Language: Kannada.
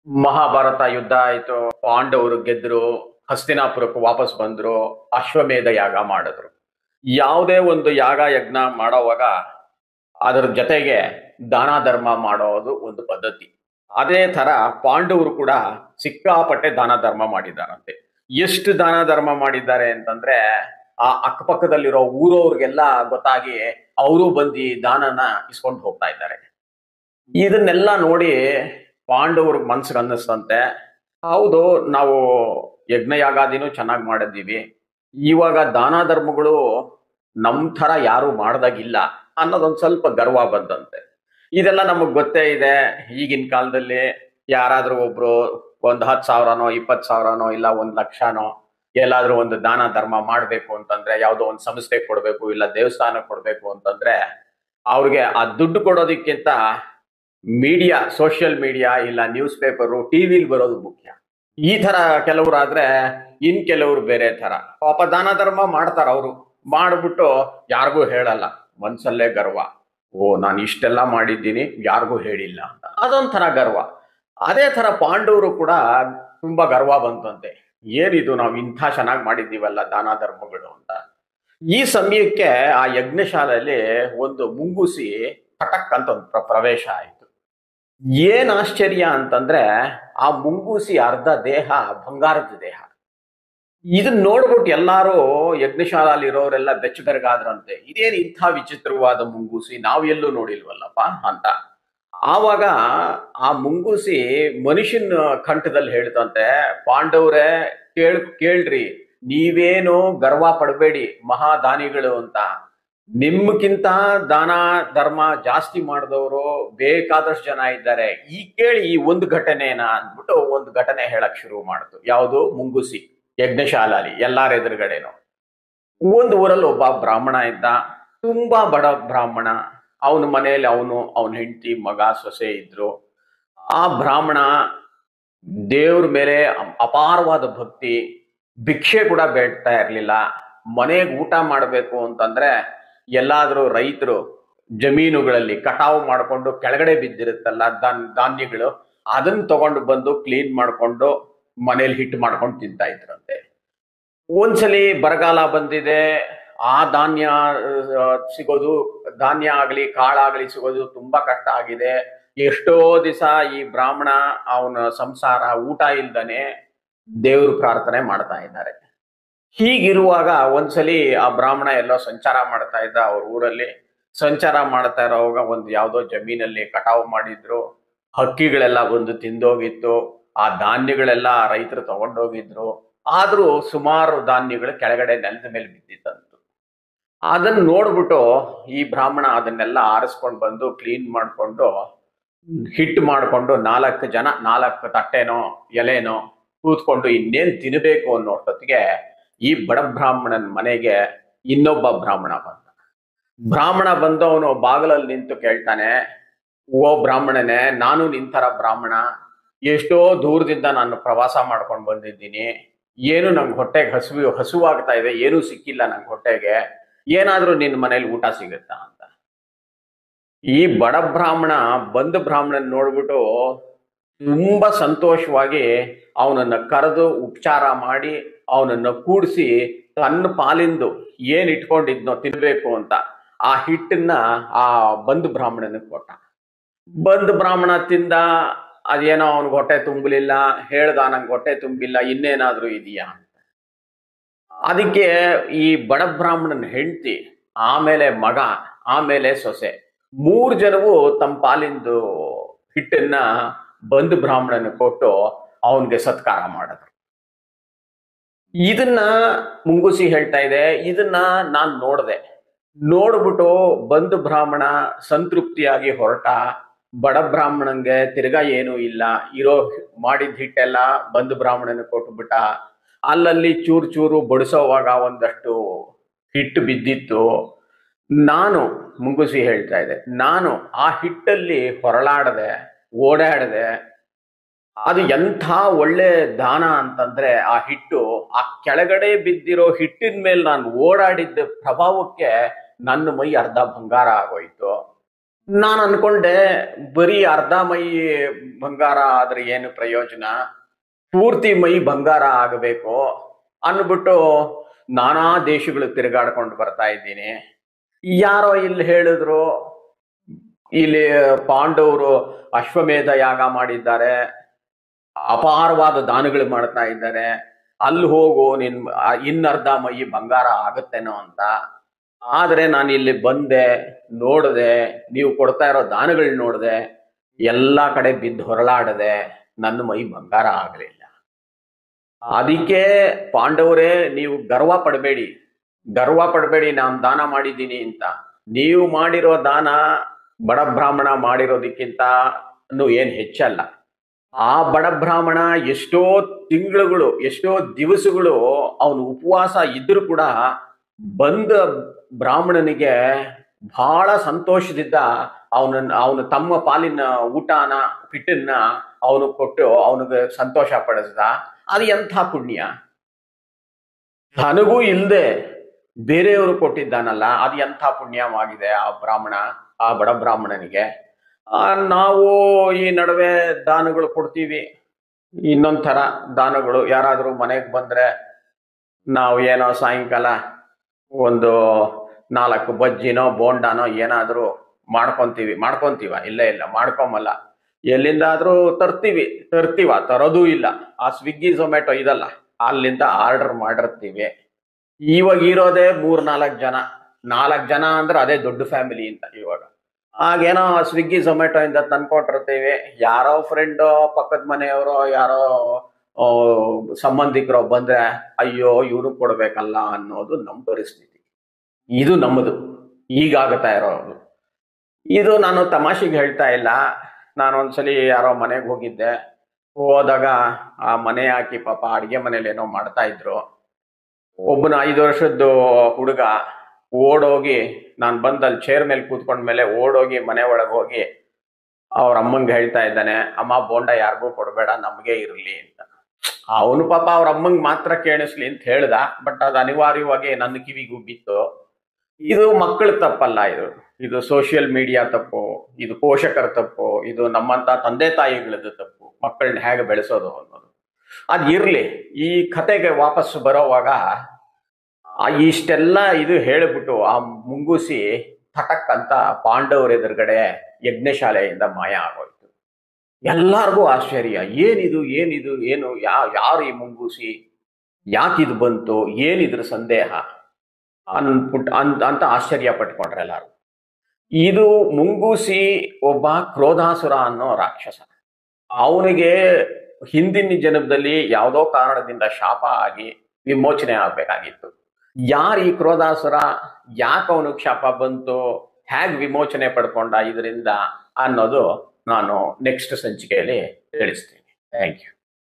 ಮಹಾಭಾರತ ಯುದ್ಧ ಆಯ್ತು, ಪಾಂಡವರು ಗೆದ್ರು, ಹಸ್ತಿನಾಪುರಕ್ಕೆ ವಾಪಸ್ ಬಂದ್ರು, ಅಶ್ವಮೇಧ ಯಾಗ ಮಾಡಿದ್ರು. ಯಾವುದೇ ಒಂದು ಯಾಗ ಯಜ್ಞ ಮಾಡೋವಾಗ ಅದರ ಜೊತೆಗೆ ದಾನ ಧರ್ಮ ಮಾಡೋದು ಒಂದು ಪದ್ಧತಿ. ಅದೇ ತರ ಪಾಂಡವರು ಕೂಡ ಸಿಕ್ಕಾಪಟ್ಟೆ ದಾನ ಧರ್ಮ ಮಾಡಿದ್ದಾರಂತೆ. ಎಷ್ಟು ದಾನ ಧರ್ಮ ಮಾಡಿದ್ದಾರೆ ಅಂತಂದ್ರೆ ಆ ಅಕ್ಕಪಕ್ಕದಲ್ಲಿರೋ ಊರವ್ರಿಗೆಲ್ಲ ಗೊತ್ತಾಗಿ ಅವರು ಬಂದು ದಾನನ ಇಸ್ಕೊಂಡು ಹೋಗ್ತಾ ಇದ್ದಾರೆ. ಇದನ್ನೆಲ್ಲ ನೋಡಿ ಪಾಂಡವ್ರಿಗೆ ಮನ್ಸಿಗೆ ಅನ್ನಿಸ್ತಂತೆ, ಹೌದು ನಾವು ಯಜ್ಞಯಾಗಾದಿನೂ ಚೆನ್ನಾಗಿ ಮಾಡಿದ್ದೀವಿ, ಇವಾಗ ದಾನ ಧರ್ಮಗಳು ನಮ್ ತರ ಯಾರು ಮಾಡ್ದಾಗಿಲ್ಲ ಅನ್ನೋದೊಂದ್ ಸ್ವಲ್ಪ ಗರ್ವ ಬಂದಂತೆ. ಇದೆಲ್ಲ ನಮಗ್ ಗೊತ್ತೇ ಇದೆ. ಈಗಿನ ಕಾಲದಲ್ಲಿ ಯಾರಾದ್ರೂ ಒಬ್ರು ಒಂದ್ 10,000ನೋ 20,000ನೋ ಇಲ್ಲ 1,00,000ನೋ ಎಲ್ಲಾದ್ರೂ ಒಂದು ದಾನ ಧರ್ಮ ಮಾಡ್ಬೇಕು ಅಂತಂದ್ರೆ, ಯಾವ್ದೋ ಒಂದು ಸಂಸ್ಥೆ ಕೊಡ್ಬೇಕು ಇಲ್ಲ ದೇವಸ್ಥಾನ ಕೊಡ್ಬೇಕು ಅಂತಂದ್ರೆ, ಅವ್ರಿಗೆ ಆ ದುಡ್ಡು ಕೊಡೋದಕ್ಕಿಂತ ಮೀಡಿಯಾ, ಸೋಷಿಯಲ್ ಮೀಡಿಯಾ ಇಲ್ಲ ನ್ಯೂಸ್ ಪೇಪರು ಟಿವಿಲಿ ಬರೋದು ಮುಖ್ಯ. ಈ ತರ ಕೆಲವರಾದ್ರೆ, ಇನ್ ಕೆಲವರು ಬೇರೆ ತರ ಪಾಪ ದಾನ ಧರ್ಮ ಮಾಡ್ತಾರ. ಅವರು ಮಾಡ್ಬಿಟ್ಟು ಯಾರಿಗೂ ಹೇಳಲ್ಲ, ಮನ್ಸಲ್ಲೇ ಗರ್ವ, ಓ ನಾನು ಇಷ್ಟೆಲ್ಲ ಮಾಡಿದ್ದೀನಿ ಯಾರಿಗೂ ಹೇಳಿಲ್ಲ ಅಂತ, ಅದೊಂಥರ ಗರ್ವ. ಅದೇ ತರ ಪಾಂಡವರು ಕೂಡ ತುಂಬಾ ಗರ್ವ ಬಂತಂತೆ, ಏನಿದು ನಾವು ಇಂಥ ಚೆನ್ನಾಗಿ ಮಾಡಿದ್ದೀವಲ್ಲ ದಾನ ಧರ್ಮಗಳು ಅಂತ. ಈ ಸಮಯಕ್ಕೆ ಆ ಯಜ್ಞಶಾಲೆಯಲ್ಲಿ ಒಂದು ಮುಂಗುಸಿ ಪಟಕ್ ಅಂತ ಒಂದು ಪ್ರವೇಶ ಆಯಿತು. ಏನ್ ಆಶ್ಚರ್ಯ ಅಂತಂದ್ರೆ, ಆ ಮುಂಗೂಸಿ ಅರ್ಧ ದೇಹ ಬಂಗಾರದ ದೇಹ. ಇದನ್ನ ನೋಡ್ಬಿಟ್ಟು ಎಲ್ಲಾರು ಯಜ್ಞಶಾಲೆಯಲ್ಲಿ ಇರೋರೆಲ್ಲ ಬೆಚ್ಚಬೆರಗಾದ್ರಂತೆ, ಇದೇನು ಇಂಥ ವಿಚಿತ್ರವಾದ ಮುಂಗೂಸಿ, ನಾವು ಎಲ್ಲೂ ನೋಡಿಲ್ವಲ್ಲಪ್ಪ ಅಂತ. ಆವಾಗ ಆ ಮುಂಗೂಸಿ ಮನುಷ್ಯನ ಕಂಠದಲ್ಲಿ ಹೇಳ್ತಂತೆ, ಪಾಂಡವ್ರೆ ಕೇಳ್ರಿ, ನೀವೇನು ಗರ್ವ ಪಡಬೇಡಿ ಮಹಾದಾನಿಗಳು ಅಂತ, ನಿಮ್ಗಿಂತ ದಾನ ಧರ್ಮ ಜಾಸ್ತಿ ಮಾಡಿದವರು ಬೇಕಾದಷ್ಟು ಜನ ಇದ್ದಾರೆ, ಈ ಕೇಳಿ ಈ ಒಂದು ಘಟನೆನ ಅಂದ್ಬಿಟ್ಟು ಒಂದು ಘಟನೆ ಹೇಳಕ್ ಶುರು ಮಾಡಿತು. ಯಾವುದು? ಮುಂಗುಸಿ ಯಜ್ಞಶಾಲಾಲಿ ಎಲ್ಲಾರ ಎದುರುಗಡೆನು. ಒಂದು ಊರಲ್ಲಿ ಒಬ್ಬ ಬ್ರಾಹ್ಮಣ ಇದ್ದ, ತುಂಬಾ ಬಡ ಬ್ರಾಹ್ಮಣ. ಅವನ ಮನೆಯಲ್ಲಿ ಅವನ ಹೆಂಡತಿ, ಮಗ, ಸೊಸೆ ಇದ್ರು. ಆ ಬ್ರಾಹ್ಮಣ ದೇವ್ರ ಮೇಲೆ ಅಪಾರವಾದ ಭಕ್ತಿ, ಭಿಕ್ಷೆ ಕೂಡ ಬೇಡ್ತಾ ಇರ್ಲಿಲ್ಲ. ಮನೆಗೆ ಊಟ ಮಾಡ್ಬೇಕು ಅಂತಂದ್ರೆ ಎಲ್ಲಾದ್ರೂ ರೈತರು ಜಮೀನುಗಳಲ್ಲಿ ಕಟಾವು ಮಾಡ್ಕೊಂಡು ಕೆಳಗಡೆ ಬಿದ್ದಿರುತ್ತಲ್ಲ ಧಾನ್ಯಗಳು, ಅದನ್ನ ತಗೊಂಡು ಬಂದು ಕ್ಲೀನ್ ಮಾಡ್ಕೊಂಡು ಮನೇಲಿ ಹಿಟ್ಟು ಮಾಡ್ಕೊಂಡು ತಿಂತಾ ಇದ್ರಂತೆ. ಒಂದ್ಸಲಿ ಬರಗಾಲ ಬಂದಿದೆ, ಆ ಧಾನ್ಯ ಆಗ್ಲಿ ಕಾಳಾಗ್ಲಿ ಸಿಗೋದು ತುಂಬಾ ಕಷ್ಟ ಆಗಿದೆ. ಎಷ್ಟೋ ದಿವಸ ಈ ಬ್ರಾಹ್ಮಣ ಅವನ ಸಂಸಾರ ಊಟ ಇಲ್ದನೆ ದೇವ್ರ ಪ್ರಾರ್ಥನೆ ಮಾಡ್ತಾ ಇದ್ದಾರೆ. ಹೀಗಿರುವಾಗ ಒಂದ್ಸಲಿ ಆ ಬ್ರಾಹ್ಮಣ ಎಲ್ಲೋ ಸಂಚಾರ ಮಾಡ್ತಾ ಇದ್ದ ಅವ್ರ ಊರಲ್ಲಿ. ಸಂಚಾರ ಮಾಡ್ತಾ ಇರೋವಾಗ ಒಂದು ಯಾವ್ದೋ ಜಮೀನಲ್ಲಿ ಕಟಾವು ಮಾಡಿದ್ರು, ಹಕ್ಕಿಗಳೆಲ್ಲ ಬಂದು ತಿಂದೋಗಿತ್ತು. ಆ ಧಾನ್ಯಗಳೆಲ್ಲ ರೈತರು ತಗೊಂಡೋಗಿದ್ರು. ಆದ್ರೂ ಸುಮಾರು ಧಾನ್ಯಗಳು ಕೆಳಗಡೆ ನೆಲದ ಮೇಲೆ ಬಿದ್ದಿತ್ತಂತು. ಅದನ್ನ ನೋಡ್ಬಿಟ್ಟು ಈ ಬ್ರಾಹ್ಮಣ ಅದನ್ನೆಲ್ಲ ಆರಿಸ್ಕೊಂಡು ಬಂದು ಕ್ಲೀನ್ ಮಾಡ್ಕೊಂಡು ಹಿಟ್ಟು ಮಾಡ್ಕೊಂಡು 4 ಜನ 4 ತಟ್ಟೆನೋ ಎಲೆನೋ ಕೂತ್ಕೊಂಡು ಇನ್ನೇನ್ ತಿನ್ಬೇಕು ಅನ್ನೋಷ್ಟೊತ್ತಿಗೆ ಈ ಬಡ ಬ್ರಾಹ್ಮಣನ ಮನೆಗೆ ಇನ್ನೊಬ್ಬ ಬ್ರಾಹ್ಮಣ ಬಂದವನು ಬಾಗಿಲಲ್ಲಿ ನಿಂತು ಕೇಳ್ತಾನೆ, ಓ ಬ್ರಾಹ್ಮಣನೇ, ನಾನು ನಿಂತರ ಬ್ರಾಹ್ಮಣ, ಎಷ್ಟೋ ದೂರದಿಂದ ನಾನು ಪ್ರವಾಸ ಮಾಡ್ಕೊಂಡು ಬಂದಿದ್ದೀನಿ, ಏನು ನಂಗೆ ಹೊಟ್ಟೆಗೆ ಹಸುವಾಗ್ತಾ ಇದೆ, ಏನೂ ಸಿಕ್ಕಿಲ್ಲ ನಂಗೆ ಹೊಟ್ಟೆಗೆ, ಏನಾದ್ರೂ ನಿನ್ನ ಮನೇಲಿ ಊಟ ಸಿಗುತ್ತಾ ಅಂತ. ಈ ಬಡ ಬ್ರಾಹ್ಮಣ ಬಂದ ಬ್ರಾಹ್ಮಣನ್ ನೋಡ್ಬಿಟ್ಟು ತುಂಬಾ ಸಂತೋಷವಾಗಿ ಅವನನ್ನ ಕರೆದು ಉಪಚಾರ ಮಾಡಿ ಅವನನ್ನ ಕೂಡಿಸಿ ತನ್ನ ಪಾಲಿಂದು ಏನ್ ಇಟ್ಕೊಂಡಿದ್ನೋ ತಿನ್ಬೇಕು ಅಂತ ಆ ಹಿಟ್ಟನ್ನ ಆ ಬಂಧು ಬ್ರಾಹ್ಮಣನಿಗೆ ಕೊಟ್ಟ. ಬಂಧು ಬ್ರಾಹ್ಮಣ ತಿಂದ, ಅದೇನೋ ಅವನಿಗೆ ಹೊಟ್ಟೆ ತುಂಬಲಿಲ್ಲ, ಹೇಳ್ದ ನಂಗೆ ಹೊಟ್ಟೆ ತುಂಬಿಲ್ಲ, ಇನ್ನೇನಾದ್ರೂ ಇದೆಯಾ ಅಂತ. ಅದಕ್ಕೆ ಈ ಬಡ ಬ್ರಾಹ್ಮಣನ ಹೆಂಡತಿ, ಆಮೇಲೆ ಮಗ, ಆಮೇಲೆ ಸೊಸೆ, 3 ಜನವು ತಮ್ಮ ಪಾಲಿಂದು ಹಿಟ್ಟನ್ನ ಬಂಧು ಬ್ರಾಹ್ಮಣನ ಕೊಟ್ಟು ಅವನ್ಗೆ ಸತ್ಕಾರ ಮಾಡಿದ್ರು. ಇದನ್ನ ಮುಂಗುಸಿ ಹೇಳ್ತಾ ಇದೆ, ಇದನ್ನ ನಾನ್ ನೋಡ್ಬಿಟ್ಟು ಬಂಧು ಬ್ರಾಹ್ಮಣ ಸಂತೃಪ್ತಿಯಾಗಿ ಹೊರಟ. ಬಡ ಬ್ರಾಹ್ಮಣಂಗೆ ತಿರ್ಗಾ ಏನೂ ಇಲ್ಲ, ಇರೋ ಮಾಡಿದ ಹಿಟ್ಟೆಲ್ಲ ಬಂಧು ಬ್ರಾಹ್ಮಣನ ಕೊಟ್ಬಿಟ್ಟ. ಅಲ್ಲಲ್ಲಿ ಚೂರು ಚೂರು ಬಡಿಸೋವಾಗ ಒಂದಷ್ಟು ಹಿಟ್ಟು ಬಿದ್ದಿತ್ತು. ಮುಂಗುಸಿ ಹೇಳ್ತಾ ಇದೆ, ನಾನು ಆ ಹಿಟ್ಟಲ್ಲಿ ಹೊರಳಾಡದೆ, ಓಡಾಡದೆ. ಅದು ಎಂಥ ಒಳ್ಳೆ ದಾನ ಅಂತಂದ್ರೆ, ಆ ಹಿಟ್ಟು ಆ ಕೆಳಗಡೆ ಬಿದ್ದಿರೋ ಹಿಟ್ಟಿನ ಮೇಲೆ ನಾನು ಓಡಾಡಿದ್ದ ಪ್ರಭಾವಕ್ಕೆ ನನ್ನ ಮೈ ಅರ್ಧ ಬಂಗಾರ ಆಗೋಯ್ತು. ನಾನು ಅನ್ಕೊಂಡೆ ಬರೀ ಅರ್ಧ ಮೈ ಬಂಗಾರ ಆದ್ರೆ ಏನು ಪ್ರಯೋಜನ, ಪೂರ್ತಿ ಮೈ ಬಂಗಾರ ಆಗಬೇಕು ಅಂದ್ಬಿಟ್ಟು ನಾನಾ ದೇಶಗಳು ತಿರುಗಾಡ್ಕೊಂಡು ಬರ್ತಾ ಇದ್ದೀನಿ. ಯಾರೋ ಇಲ್ಲಿ ಹೇಳಿದ್ರು, ಇಲ್ಲಿ ಪಾಂಡವರು ಅಶ್ವಮೇಧ ಯಾಗ ಮಾಡಿದ್ದಾರೆ, ಅಪಾರವಾದ ದಾನಗಳು ಮಾಡ್ತಾ ಇದ್ದಾರೆ, ಅಲ್ಲಿ ಹೋಗು ನಿನ್ ಇನ್ನರ್ಧ ಮೈ ಬಂಗಾರ ಆಗುತ್ತೇನೋ ಅಂತ. ಆದ್ರೆ ನಾನು ಇಲ್ಲಿ ಬಂದೆ, ನೋಡಿದೆ, ನೀವು ಕೊಡ್ತಾ ಇರೋ ದಾನಗಳು ನೋಡಿದೆ, ಎಲ್ಲಾ ಕಡೆ ಬಿದ್ದು ಹೊರಳಾಡದೆ, ನನ್ನ ಮೈ ಬಂಗಾರ ಆಗಲಿಲ್ಲ. ಅದಕ್ಕೆ ಪಾಂಡವರೇ, ನೀವು ಗರ್ವ ಪಡಬೇಡಿ ನಾನು ದಾನ ಮಾಡಿದ್ದೀನಿ ಅಂತ. ನೀವು ಮಾಡಿರೋ ದಾನ ಬಡ ಬ್ರಾಹ್ಮಣ ಮಾಡಿರೋದಕ್ಕಿಂತ ಏನ್ ಹೆಚ್ಚಲ್ಲ. ಆ ಬಡ ಬ್ರಾಹ್ಮಣ ಎಷ್ಟೋ ತಿಂಗಳುಗಳು, ಎಷ್ಟೋ ದಿವಸಗಳು ಅವನು ಉಪವಾಸ ಇದ್ರೂ ಕೂಡ ಬಂದ ಬ್ರಾಹ್ಮಣನಿಗೆ ಬಹಳ ಸಂತೋಷದಿಂದ ಅವನು ತಮ್ಮ ಪಾಲಿನ ಊಟನ ಹಿಟ್ಟನ್ನ ಅವನು ಕೊಟ್ಟು ಅವನಿಗೆ ಸಂತೋಷ ಪಡಿಸ್ದ. ಅದು ಎಂಥ ಪುಣ್ಯ. ತನಗೂ ಇಲ್ಲದೆ ಬೇರೆಯವರು ಕೊಟ್ಟಿದ್ದಾನಲ್ಲ, ಅದು ಎಂಥ ಪುಣ್ಯವಾಗಿದೆ ಆ ಬಡ ಬ್ರಾಹ್ಮಣನಿಗೆ. ನಾವು ಈ ನಡುವೆ ದಾನಗಳು ಕೊಡ್ತೀವಿ, ಇನ್ನೊಂಥರ ದಾನಗಳು. ಯಾರಾದರೂ ಮನೆಗೆ ಬಂದ್ರೆ ನಾವು ಏನೋ ಸಾಯಂಕಾಲ ಒಂದು 4 ಬಜ್ಜಿನೋ ಬೋಂಡಾನೋ ಏನಾದರೂ ಮಾಡ್ಕೊಂತೀವ. ಇಲ್ಲ ಮಾಡ್ಕೊಂಬಲ್ಲ, ಎಲ್ಲಿಂದಾದ್ರೂ ತರೋದೂ ಇಲ್ಲ. ಆ ಸ್ವಿಗ್ಗಿ ಝೊಮ್ಯಾಟೊ ಇದಲ್ಲ, ಅಲ್ಲಿಂದ ಆರ್ಡರ್ ಮಾಡಿರ್ತೀವಿ. ಇವಾಗ ಇರೋದೇ 3-4 ಜನ. 4 ಜನ ಅಂದ್ರೆ ಅದೇ ದೊಡ್ಡ ಫ್ಯಾಮಿಲಿ ಅಂತ. ಇವಾಗ ಆಗೇನೋ ಸ್ವಿಗ್ಗಿ ಝೊಮ್ಯಾಟೊ ಇಂದ ತಂದ್ಕೊಟ್ಟಿರ್ತೀವಿ. ಯಾರೋ ಫ್ರೆಂಡೋ, ಪಕ್ಕದ ಮನೆಯವರೋ, ಯಾರೋ ಸಂಬಂಧಿಕರೋ ಬಂದ್ರೆ ಅಯ್ಯೋ ಇವ್ರು ಕೊಡ್ಬೇಕಲ್ಲ ಅನ್ನೋದು ನಮ್ಮ ಪರಿಸ್ಥಿತಿ. ಇದು ನಮ್ಮದು ಈಗಾಗ್ತಾ ಇರೋದು. ಇದು ನಾನು ತಮಾಷೆಗೆ ಹೇಳ್ತಾ ಇಲ್ಲ. ನಾನು ಒಂದ್ಸಲಿ ಯಾರೋ ಮನೆಗೆ ಹೋದಾಗ ಆ ಮನೆ ಹಾಕಿ ಪಾಪ ಅಡಿಗೆ ಮನೇಲಿ ಏನೋ ಮಾಡ್ತಾ ಇದ್ರು. ಒಬ್ಬನ 5 ವರ್ಷದ ಹುಡುಗ ಓಡೋಗಿ, ನಾನು ಬಂದಲ್ಲಿ ಚೇರ್ ಮೇಲೆ ಕೂತ್ಕೊಂಡ್ಮೇಲೆ ಓಡೋಗಿ ಮನೆ ಒಳಗೆ ಹೋಗಿ ಅವ್ರ ಅಮ್ಮಂಗೆ ಹೇಳ್ತಾ ಇದ್ದಾನೆ, ಅಮ್ಮ ಬೋಂಡ ಯಾರಿಗೂ ಕೊಡಬೇಡ, ನಮಗೆ ಇರಲಿ ಅಂತ. ಅವನು ಪಾಪ ಅವ್ರ ಅಮ್ಮಂಗೆ ಮಾತ್ರ ಕೇಳಿಸ್ಲಿ ಅಂತ ಹೇಳ್ದ. ಬಟ್ ಅದು ಅನಿವಾರ್ಯವಾಗಿ ನನ್ನ ಕಿವಿಗೂ ಬಿತ್ತು. ಇದು ಮಕ್ಕಳ ತಪ್ಪಲ್ಲ, ಇದು ಸೋಷಿಯಲ್ ಮೀಡಿಯಾ ತಪ್ಪು, ಇದು ಪೋಷಕರ ತಪ್ಪು, ಇದು ನಮ್ಮಂತ ತಂದೆ ತಾಯಿಗಳದ್ದು ತಪ್ಪು. ಮಕ್ಕಳನ್ನ ಹೇಗೆ ಬೆಳೆಸೋದು ಅನ್ನೋದು ಅದು ಇರ್ಲಿ. ಈ ಕತೆಗೆ ವಾಪಸ್ ಬರೋವಾಗ ಇಷ್ಟೆಲ್ಲ ಇದು ಹೇಳಿಬಿಟ್ಟು ಆ ಮುಂಗೂಸಿ ಥಟಕ್ ಅಂತ ಪಾಂಡವರ ಎದುರುಗಡೆ ಯಜ್ಞಶಾಲೆಯಿಂದ ಮಾಯ ಆಗೋಯ್ತು. ಎಲ್ಲಾರ್ಗೂ ಆಶ್ಚರ್ಯ, ಏನು ಯಾರು ಈ ಮುಂಗೂಸಿ, ಯಾಕಿದು ಬಂತು, ಏನಿದ್ರ ಸಂದೇಹ ಅಂತ ಆಶ್ಚರ್ಯ ಪಟ್ಕೊಂಡ್ರೆ ಎಲ್ಲಾರು. ಇದು ಮುಂಗೂಸಿ ಒಬ್ಬ ಕ್ರೋಧಾಸುರ ಅನ್ನೋ ರಾಕ್ಷಸ. ಅವನಿಗೆ ಹಿಂದಿನ ಜನ್ಮದಲ್ಲಿ ಯಾವುದೋ ಕಾರಣದಿಂದ ಶಾಪ ಆಗಿ ವಿಮೋಚನೆ ಆಗ್ಬೇಕಾಗಿತ್ತು. ಯಾರು ಈ ಕ್ರೋಧಾಸುರ, ಯಾಕೆ ಅವನಿಗೆ ಶಾಪ ಬಂತು, ಹೇಗೆ ವಿಮೋಚನೆ ಪಡ್ಕೊಂಡ ಇದರಿಂದ ಅನ್ನೋದು ನಾನು ನೆಕ್ಸ್ಟ್ ಸಂಚಿಕೆಯಲ್ಲಿ ತಿಳಿಸ್ತೀನಿ. Thank you.